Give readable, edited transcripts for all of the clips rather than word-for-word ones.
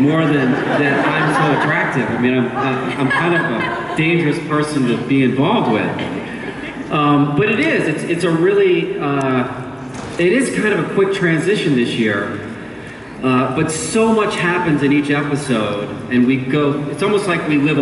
more than that I'm so attractive. I mean, I'm kind of a dangerous person to be involved with. But it is. It's a really. It is kind of a quick transition this year. But so much happens in each episode, and we go. It's almost like we live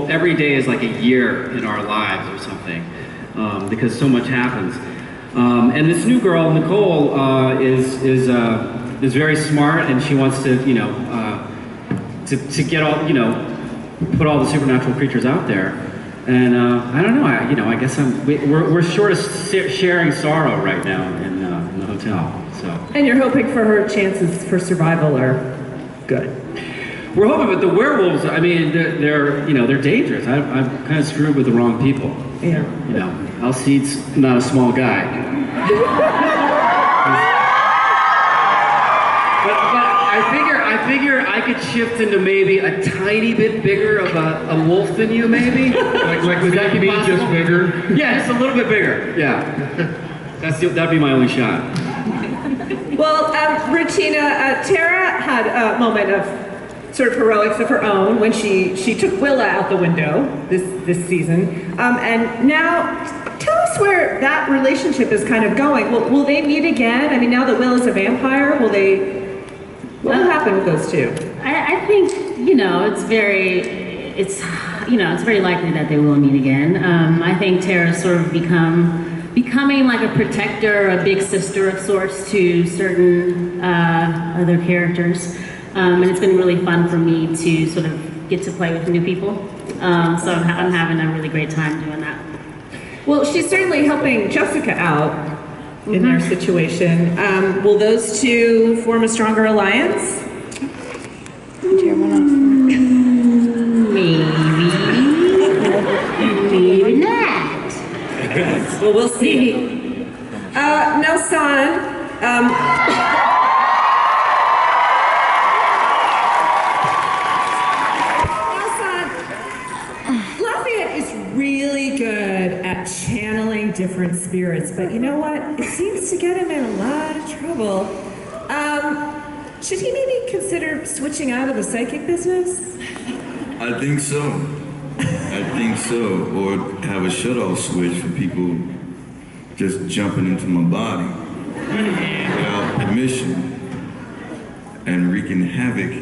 every day is like a year in our lives or something, because so much happens. And this new girl, Nicole, is very smart, and she wants to, to get all, put all the supernatural creatures out there. And I don't know. I guess we're sort of sharing sorrow right now in the hotel. So. And you're hoping for her chances for survival are good. We're hoping, but the werewolves, I mean, they're dangerous. I'm kind of screwed with the wrong people. Yeah. Alcide's not a small guy. but I figure I could shift into maybe a tiny bit bigger of a wolf than you, maybe. like would that be just bigger? Yeah, just a little bit bigger. Yeah. That'd be my only shot. Well, Rutina, Tara had a moment of sort of heroics of her own when she took Willa out the window this season. And now, tell us where that relationship is kind of going. Will they meet again? I mean, now that Willa's a vampire, what will happen with those two? I think, it's very likely that they will meet again. I think Tara's sort of becoming like a protector, a big sister of sorts to certain other characters. And it's been really fun for me to sort of get to play with new people. So I'm having a really great time doing that. Well, she's certainly helping Jessica out in their situation. Will those two form a stronger alliance? Maybe not. Well, we'll see. Nelsan, Lafayette is really good at channeling different spirits, but you know what? It seems to get him in a lot of trouble. Should he maybe consider switching out of the psychic business? I think so. Or have a shut-off switch for people just jumping into my body without permission and wreaking havoc.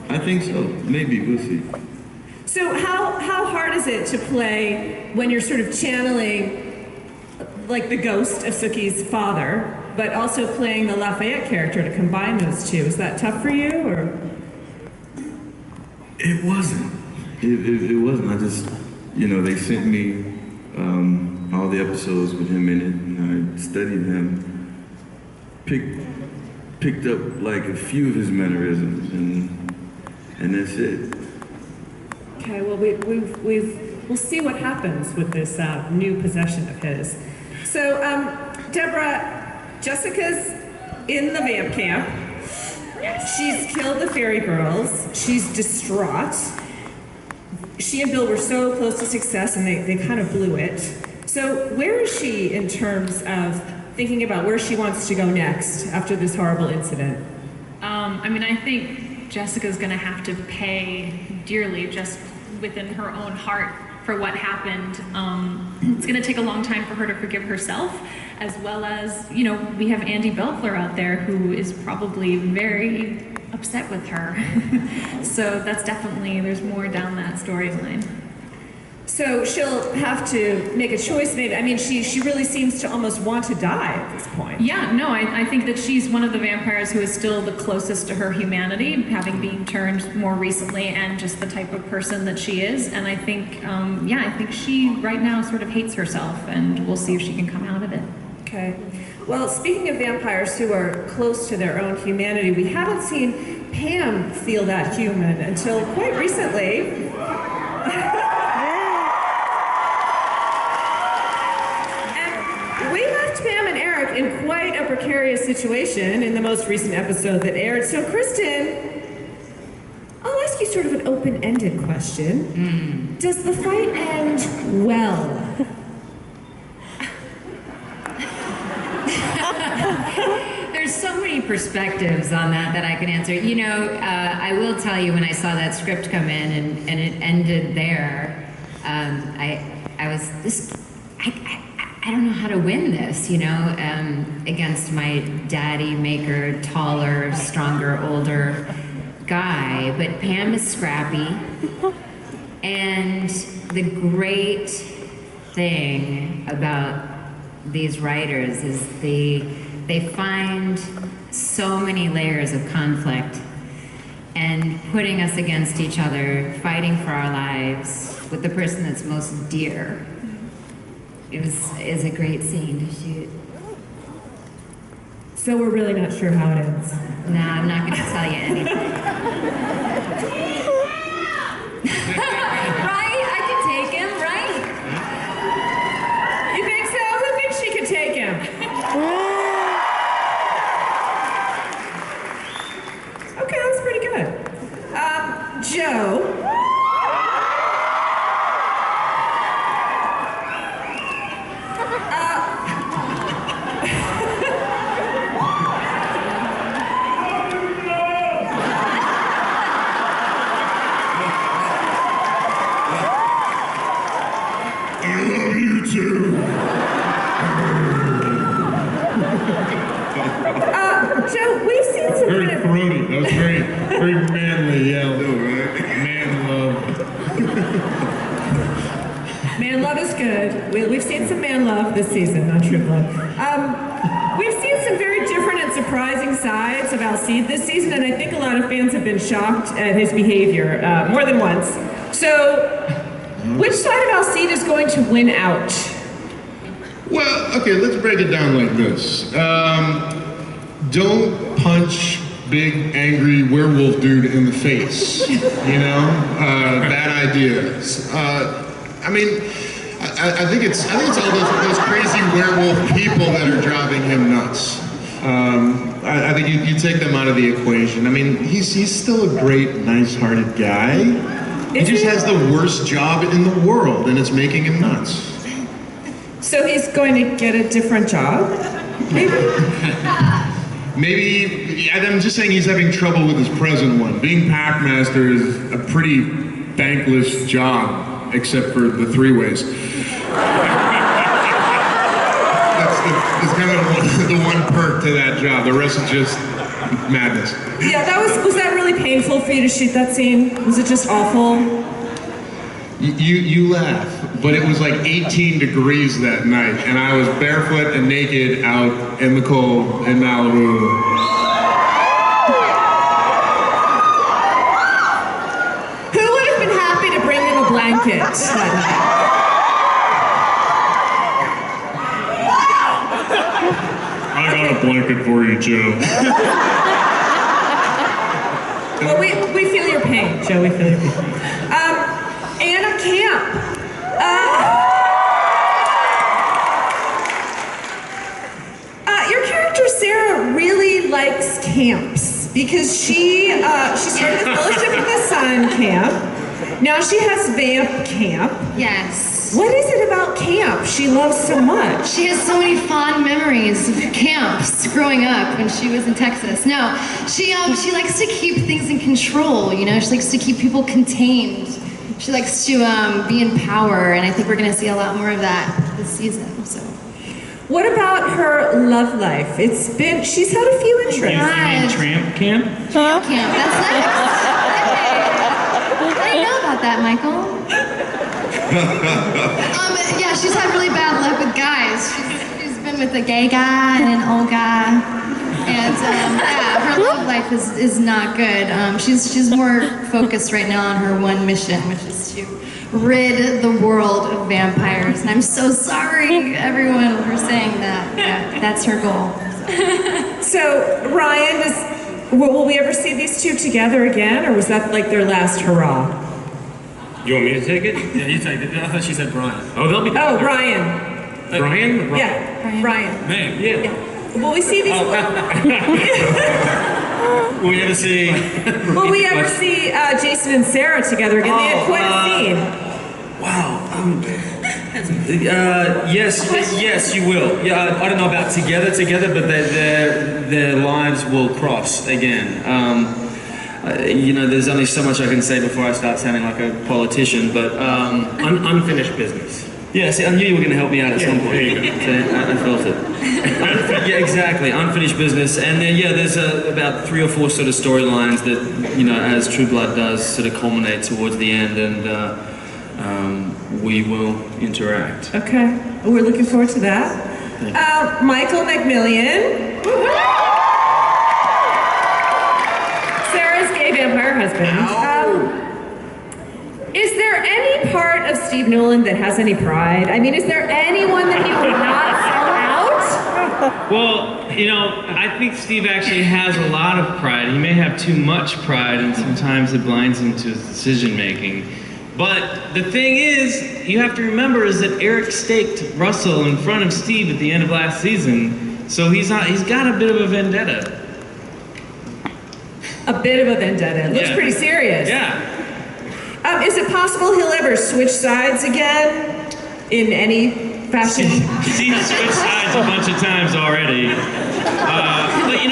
I think so. Maybe, we'll see. So how hard is it to play when you're sort of channeling like the ghost of Sookie's father, but also playing the Lafayette character to combine those two? Is that tough for you, or? It wasn't. It wasn't. I just, they sent me all the episodes with him in it, and I studied him, picked up like a few of his mannerisms, and that's it. Okay, well, we'll see what happens with this new possession of his. So, Deborah, Jessica's in the vamp camp. She's killed the fairy girls. She's distraught. She and Bill were so close to success, and they kind of blew it. So where is she in terms of thinking about where she wants to go next after this horrible incident? I think Jessica's going to have to pay dearly just within her own heart for what happened. It's going to take a long time for her to forgive herself, as well as, we have Andy Belfler out there who is probably very upset with her. So that's definitely, there's more down that storyline. So she'll have to make a choice maybe. I mean, she really seems to almost want to die at this point. Yeah, no, I think that she's one of the vampires who is still the closest to her humanity, having been turned more recently, and just the type of person that she is. And I think, I think she right now sort of hates herself, and we'll see if she can come out of it. Okay. Well, speaking of vampires who are close to their own humanity, we haven't seen Pam feel that human until quite recently. And we left Pam and Eric in quite a precarious situation in the most recent episode that aired. So, Kristin, I'll ask you sort of an open-ended question. Does the fight end well? There's so many perspectives on that I can answer. You know, I will tell you when I saw that script come in and it ended there, I was this. I don't know how to win this, you know, against my daddy maker, taller, stronger, older guy. But Pam is scrappy, and the great thing about these writers is they find so many layers of conflict and putting us against each other, fighting for our lives with the person that's most dear. Is a great scene to shoot. So we're really not sure how it ends. No, I'm not going to tell you anything. Right? I can take him, right? You think so? Who thinks she could take him? Okay, that's pretty good. Joe. Joe, we've seen some Very kind of... throaty. That was very manly yell. Man love. Man love is good. We've seen some man love this season on True Blood. We've seen some very different and surprising sides of Alcide this season, and I think a lot of fans have been shocked at his behavior more than once. So, which side of Alcide is going to win out? Well, okay, let's break it down like this. Don't punch big, angry werewolf dude in the face. You know, bad ideas. I mean, I think it's all those crazy werewolf people that are driving him nuts. I think you take them out of the equation. I mean, he's still a great, nice-hearted guy. He just has the worst job in the world, and it's making him nuts. So he's going to get a different job? Maybe, I'm just saying he's having trouble with his present one. Being packmaster is a pretty thankless job, except for the three-ways. That's kind of the one perk to that job. The rest is just madness. Yeah, was that really painful for you to shoot that scene? Was it just awful? You laugh, but it was like 18 degrees that night, and I was barefoot and naked out in the cold in Malibu. Who would have been happy to bring him a blanket that night? I got a blanket for you, Joe. Well, we feel your pain, Joe. We feel your pain. Anna Camp. Your character Sarah really likes camps because she started the Fellowship of the Sun camp. Now she has Vamp camp. Yes. What is it about camp she loves so much? She has so many fond memories of camps growing up when she was in Texas. No, she likes to keep things in control, you know? She likes to keep people contained. She likes to be in power, and I think we're going to see a lot more of that this season. So. What about her love life? She's had a few interests. You mean Tramp camp? Tramp camp, that's next. Hey. I didn't know about that, Michael. Yeah, she's had really bad luck with guys. She's been with a gay guy and an old guy. And yeah, her love life is not good. She's more focused right now on her one mission, which is to rid the world of vampires. And I'm so sorry, everyone, for saying that. Yeah, that's her goal. So Ryan, will we ever see these two together again, or was that like their last hurrah? You want me to take it? Yeah, you take it. I thought she said Brian. Oh, they'll be. Oh, Ryan. Brian? Yeah, Ryan. Name. Yeah. Will we see these? Will we ever see? Will we ever see Jason and Sarah together again? They had quite a scene. Wow. Yes, you will. Yeah, I don't know about together, but their lives will cross again. There's only so much I can say before I start sounding like a politician, but Unfinished business. yeah. See, I knew you were going to help me out at some point. There you go. So I felt it. Yeah, exactly. Unfinished business, and then there's about 3 or 4 sort of storylines that as True Blood does, sort of culminate towards the end, and we will interact. Okay, we're looking forward to that. Michael McMillian. Sarah's gay vampire husband. Is there any part of Steve Newlin that has any pride? I mean, is there anyone that he would not sell out? Well, I think Steve actually has a lot of pride. He may have too much pride, and sometimes it blinds him to his decision making. But the thing is, you have to remember is that Eric staked Russell in front of Steve at the end of last season, so he's got a bit of a vendetta. A bit of a vendetta. It looks pretty serious. Yeah. Is it possible he'll ever switch sides again in any fashion? He's switched sides a bunch of times already. But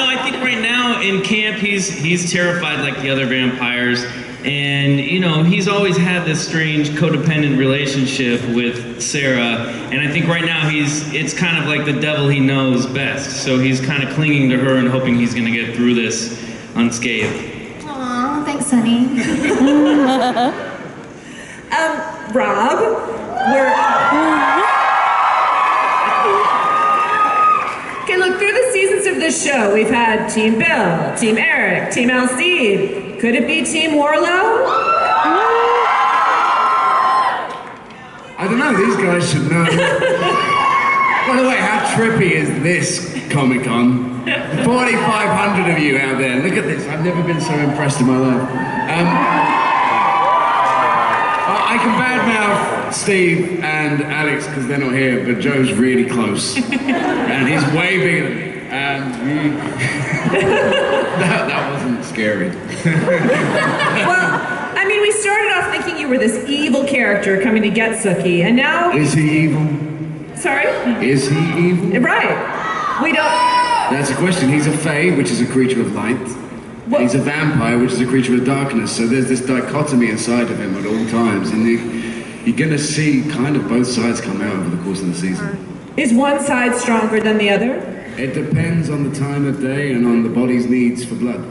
I think right now in camp he's terrified like the other vampires. And, he's always had this strange codependent relationship with Sarah. And I think right now it's kind of like the devil he knows best. So he's kind of clinging to her and hoping he's going to get through this unscathed. Aw, thanks, honey. Rob, okay, look, through the seasons of this show, we've had Team Bill, Team Eric, Team Alcide. Could it be Team Warlow? I don't know, these guys should know. By the way, how trippy is this Comic-Con? 4,500 of you out there, look at this. I've never been so impressed in my life. I can badmouth Steve and Alex because they're not here, but Joe's really close. And he's way bigger than me. That wasn't scary. Well, I mean, we started off thinking you were this evil character coming to get Sookie, and now... Is he evil? Sorry? Is he evil? Right. We don't... That's a question. He's a fae, which is a creature of light. What? He's a vampire, which is a creature of darkness. So there's this dichotomy inside of him at all times. And you're going to see kind of both sides come out over the course of the season. Is one side stronger than the other? It depends on the time of day and on the body's needs for blood.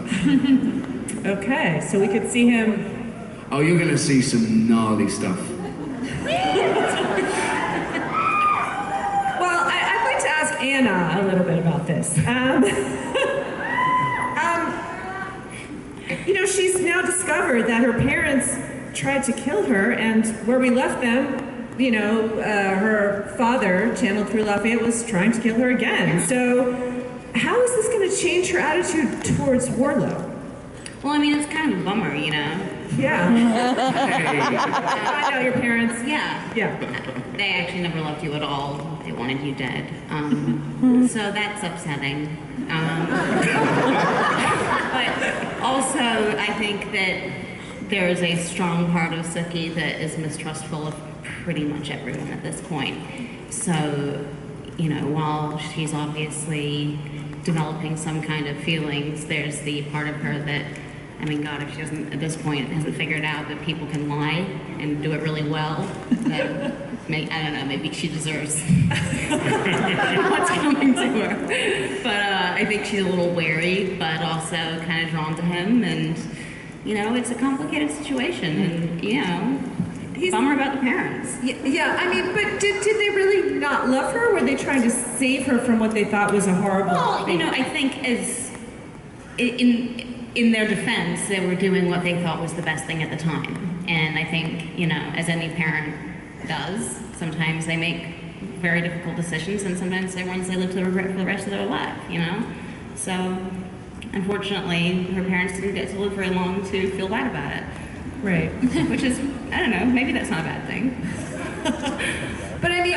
Okay, so we could see him... Oh, you're going to see some gnarly stuff. Well, I'd like to ask Anna a little bit about this. She's now discovered that her parents tried to kill her, and where we left them, her father, channeled through Lafayette, was trying to kill her again. So how is this going to change her attitude towards Warlow? Well, I mean, it's kind of a bummer, Yeah. Find out your parents. Yeah. They actually never loved you at all. They wanted you dead. So that's upsetting. But also, I think that there is a strong part of Sookie that is mistrustful of pretty much everyone at this point. So, while she's obviously developing some kind of feelings, there's the part of her that, I mean, God, if she doesn't, at this point, hasn't figured out that people can lie and do it really well, then I don't know, maybe she deserves what's coming to her. But I think she's a little wary, but also kind of drawn to him, and, it's a complicated situation, and, bummer about the parents. Yeah, I mean, but did they really not love her? Were they trying to save her from what they thought was a horrible thing? Well, I think in their defense, they were doing what they thought was the best thing at the time. And I think, as any parent does, sometimes they make very difficult decisions, and sometimes they're ones they live to regret for the rest of their life, So, unfortunately, her parents didn't get to live very long to feel bad about it. Right. Which is, I don't know, maybe that's not a bad thing. But I mean,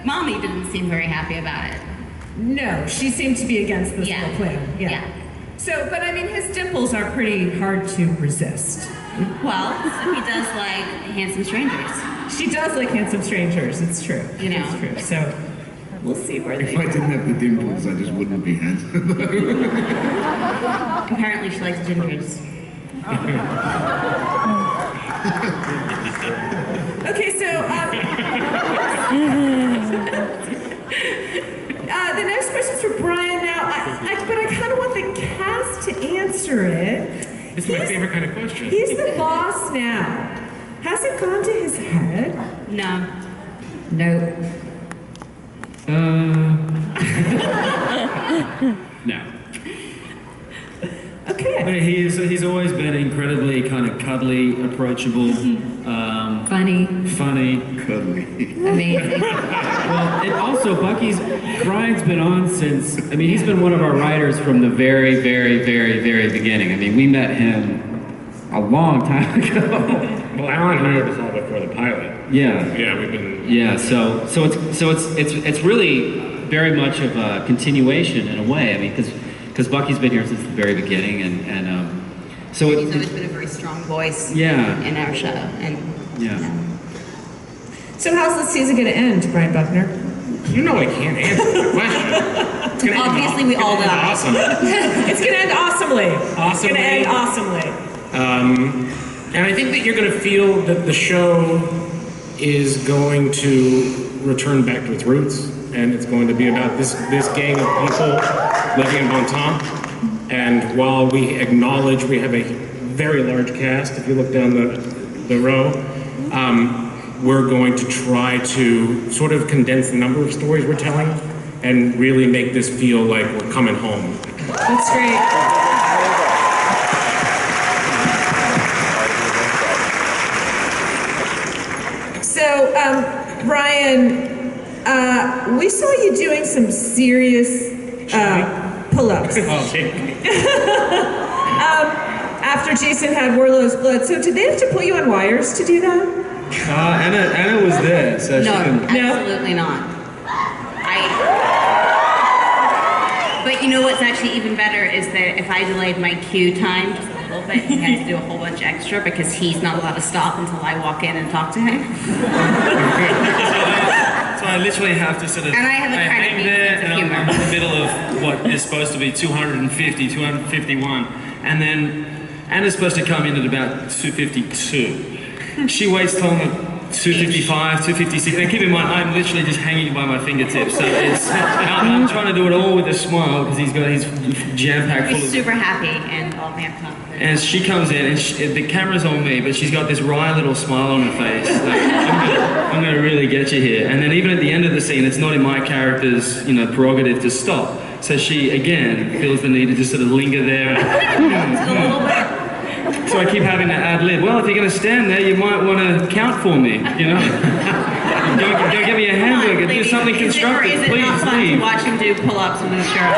Mommy didn't seem very happy about it. No, she seemed to be against this whole plan. Yeah. So, but I mean, his dimples are pretty hard to resist. Well, he does like handsome strangers. She does like handsome strangers. It's true. You know. It's true. So we'll see where they If I go. didn't have the dimples, I just wouldn't be handsome. Apparently she likes gingers. Okay, so the next question's for Brian now, but I kind of want the cast to answer it. It's my favorite kind of question. He's the boss now. Has it gone to his head? No. No. No. Okay. But he's always been incredibly kind of cuddly, approachable, Funny. Cuddly. Amazing. Well, and also Brian's been on since, I mean, he's been one of our writers from the very, very, very, very beginning. I mean, we met him a long time ago. Well, Alan hired us all before the pilot. Yeah. Yeah, we've been. Yeah, so it's really very much of a continuation in a way. I mean, because Bucky's been here since the very beginning, and so He's always been a very strong voice Yeah. in our show. And Yeah. So how's the season going to end, Brian Buckner? You know I can't answer the question. It's gonna Obviously, end, we all it's gonna end know. awesome. It's going to end awesomely. It's going to end awesomely. And I think that you're going to feel that the show is going to return back to its roots, and it's going to be about this gang of people living in Bontemps. And while we acknowledge we have a very large cast, if you look down the row, we're going to try to sort of condense the number of stories we're telling and really make this feel like we're coming home. That's great. So, Brian, we saw you doing some serious pull-ups after Jason had Warlow's blood. So did they have to put you on wires to do that? Anna was there, so no, she can... absolutely not. But you know what's actually even better is that if I delayed my cue time just a little bit, he had to do a whole bunch extra because he's not allowed to stop until I walk in and talk to him. So I literally have to sort of... And I have a kind of hang neat there, sense of and I'm humor. in the middle of what is supposed to be 250, 251, and then Anna's supposed to come in at about 252. She waits till 255, 256. Now keep in mind, I'm literally just hanging by my fingertips, so I'm trying to do it all with a smile because he's jam-packed full He's of... super happy and all vamped up. And she comes in, and the camera's on me, but she's got this wry little smile on her face. Like, I'm gonna really get you here. And then even at the end of the scene, it's not in my character's, prerogative to stop. So she, again, feels the need to just sort of linger there. So I keep having to ad-lib. Well, if you're gonna stand there, you might want to count for me, Don't give me a hamburger, do something constructive, Is it please, not fun please. to watch him do pull-ups in the shirt?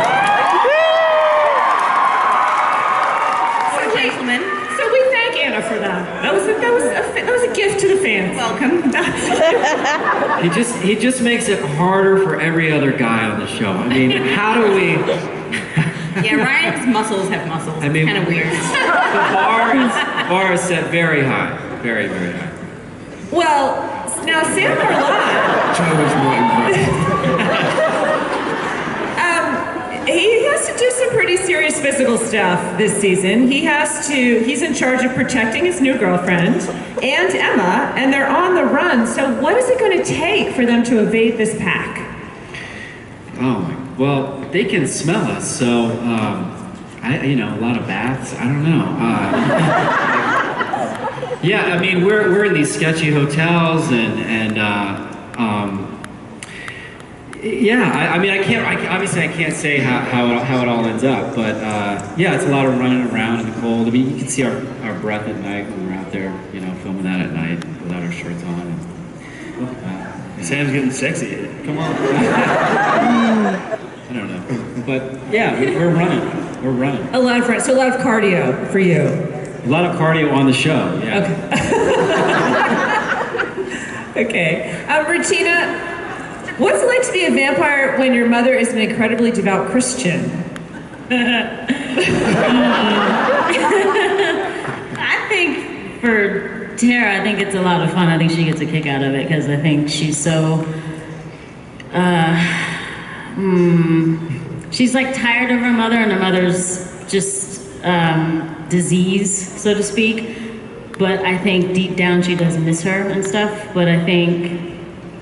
Gentlemen. So we thank Anna for that. That was a gift to the fans. Welcome. He just makes it harder for every other guy on the show. I mean, how do we... Yeah, Ryan's muscles have muscles. I mean, it's kind of weird. The bar is set very high. Very, very high. Well, now Sam Merlotte... China's not impressed. He has to do some pretty serious physical stuff this season. He's in charge of protecting his new girlfriend and Emma, and they're on the run. So what is it going to take for them to evade this pack? Well, they can smell us, so, a lot of baths, I don't know. Yeah, I mean, we're in these sketchy hotels yeah, I mean, I can't say how it all ends up, but yeah, it's a lot of running around in the cold. I mean, you can see our breath at night when we're out there, filming that at night without our shirts on. Sam's getting sexy here. Come on. I don't know, but yeah, we're running. We're running. A lot of cardio for you. A lot of cardio on the show. Yeah. Okay. Rutina, what's it like to be a vampire when your mother is an incredibly devout Christian? I think for Tara, I think it's a lot of fun. I think she gets a kick out of it because I think she's so, she's like tired of her mother, and her mother's just disease, so to speak. But I think deep down she does miss her and stuff. But I think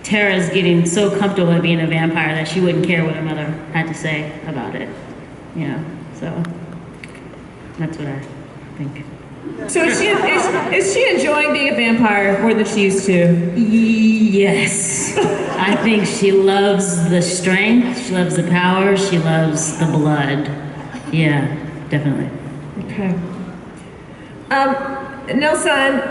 Tara's getting so comfortable with being a vampire that she wouldn't care what her mother had to say about it. You know, so that's what I think. So is she enjoying being a vampire more than she used to? Yes. I think she loves the strength, she loves the power, she loves the blood. Yeah, definitely. Okay. Nelsan,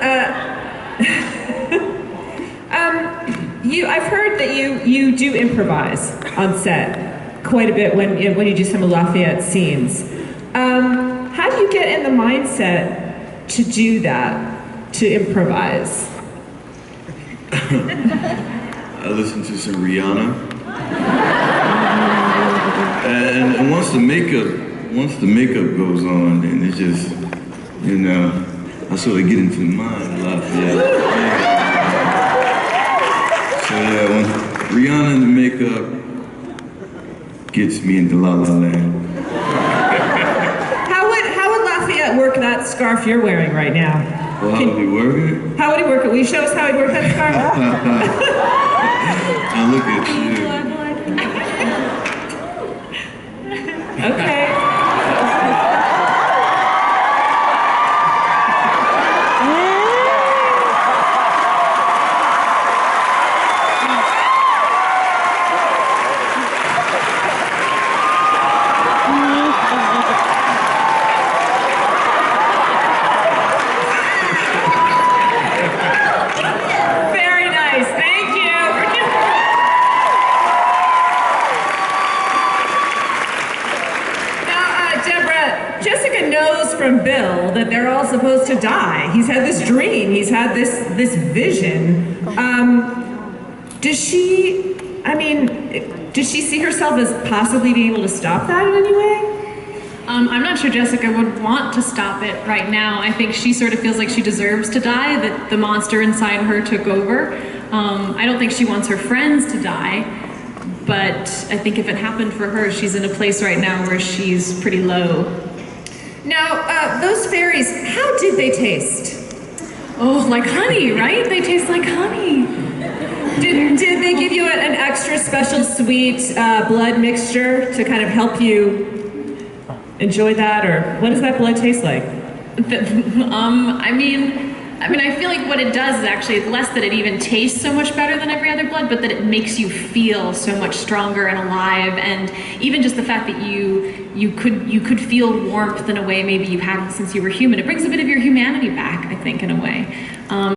I've heard that you do improvise on set quite a bit when you do some of Lafayette scenes. How do you get in the mindset to do that, to improvise? I listen to some Rihanna, and once the makeup goes on, then it's just, you know, I sort of get into the mind a lot. Yeah. So yeah, when Rihanna and the makeup gets me into La La Land. How would Lafayette work that scarf you're wearing right now? Well, how would he work it? How would he work it? Will you show us how he'd work that scarf? Now look at you. Okay. From Bill that they're all supposed to die. He's had this dream. He's had this vision. Does she see herself as possibly being able to stop that in any way? I'm not sure Jessica would want to stop it right now. I think she sort of feels like she deserves to die, that the monster inside her took over. I don't think she wants her friends to die, but I think if it happened for her, she's in a place right now where she's pretty low. Now, those fairies, how did they taste? Oh, like honey, right? They taste like honey. Did they give you an extra special sweet blood mixture to kind of help you enjoy that, or what does that blood taste like? I mean, I feel like what it does is actually less that it even tastes so much better than every other blood, but that it makes you feel so much stronger and alive, and even just the fact that you could feel warmth in a way maybe you hadn't since you were human. It brings a bit of your humanity back, I think, in a way.